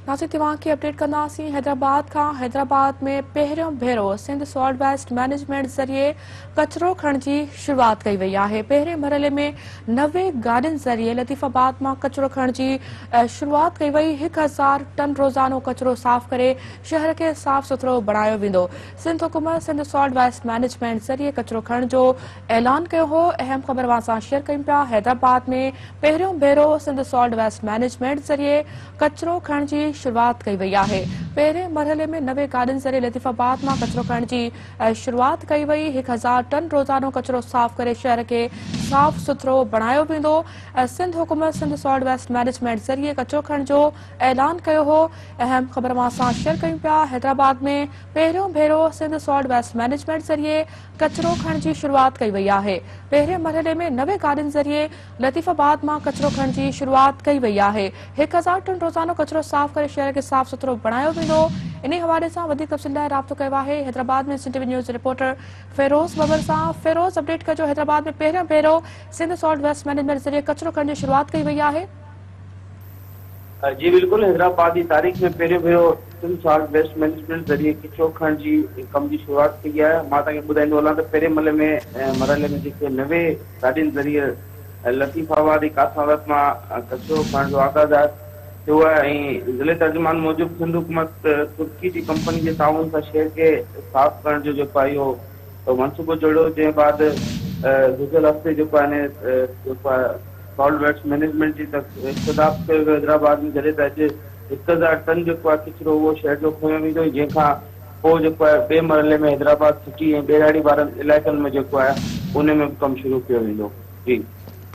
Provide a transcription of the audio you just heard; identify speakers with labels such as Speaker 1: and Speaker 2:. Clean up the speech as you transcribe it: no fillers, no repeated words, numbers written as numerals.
Speaker 1: नाज़रीन तव्हां खे अपडेट कंदासीं हैदराबाद में पहिरियों भेरो सिंध सॉल्ट वेस्ट मैनेजमेंट ज़रिए कचरो खणण जी शुरूआत कई वई आहे। पहिरें मरहले में 90 गाॾियुनि ज़रिए लतीफ़ाबाद मां कचरो खणण जी शुरूआत कई वई। 1000 टन रोज़ानो कचरो साफ़ करे शहर खे साफ़ सुथरो बणायो वेंदो। सिंध हुकूमत सिंध सॉल्ट वेस्ट मैनेजमेंट ज़रिए कचरो खणण जो ऐलान कयो हो। अहम ख़बर अवां सां शेयर कयूं पिया। हैदराबाद में पहिरियों भेरो सिंध सॉल्ट वेस्ट मैनेजमेंट ज़रिए कचरो खणण जी शुरूआत कई वई आहे। पहिरें मरहले में 90 गाॾियुनि ज़रिए लतीफ़ाबाद मां कचरो खणण जी शुरूआत कई वई। 1000 टन रोज़ानो कचरो साफ़ करे शहर खे साफ़ सुथरो बणायो वेंदो। सिंध हुकूमत सिंध सॉल्ट वेस्ट मैनेजमेंट ज़रिए कचरो खणण जो ऐलान कयो हो। अहम ख़बर अवां सां शेयर कयूं पिया। हैदराबाद में पहिरियों भेरो सिंध सॉल्ट वेस्ट मैनेजमेंट ज़रिए कचरो खणण जी शुरूआत कई वई आहे। पहिरें मरहले में 90 गाॾियुनि ज़रिए लतीफ़ाबाद मां कचरो खणण जी शुरूआत कई वई आहे। 1000 टन रोज़ानो कचरो साफ़ करे शहर खे साफ़ सुथरो बणायो वेंदो। इन हवाले सां वधीक तफ़सील लाइ राब्तो कयो आहे हैदराबाद में Sindh TV news reporter Feroz Babar सां। फिरोज़, अपडेट कजो, हैदराबाद में पहिरियों भेरो सिंध सॉल्ट वेस्ट मैनेजमेंट ज़रिए कचरो खणण जी शुरूआत कई वई आहे।
Speaker 2: जी बिल्कुल, हैदराबाद की तारीख़ में पहिरियों भेरो सिंध सॉल्ट वेस्ट मैनेजमेंट ज़रिए कचरो खणण जी कम की शुरूआत की है। मां तव्हांखे ॿुधाईंदो हलां त पहिरें मरहले में जेके 90 गाॾियुनि ज़रिए लतीफ़ाबाद ऐं कासावत मां कचरो खणण जो आगाज़ थियो आहे ऐं ज़िले तर्जुमान मूजिब सिंध हुकूमत तुर्की की कंपनी के ताउन सां शहर के साफ़ करण जो जेको आहे इहो मनसूबो जोड़ियो, जंहिं बाद गुज़िरियल हफ़्ते जेको आहे सॉल्ट वेस्ट मैनेजमेंट की इख़्तिताब कयो वियो हैदराबाद में, जॾहिं त अॼु 1000 टन जेको आहे किचिरो उहो शहर जो खयो वेंदो, जंहिंखां पोइ जेको आहे ॿिए मरहले में हैदराबाद सिटी ऐं ॿेड़ाड़ी वारनि इलाइक़नि में जेको आहे उन में बि कमु शुरू कयो वेंदो। जी।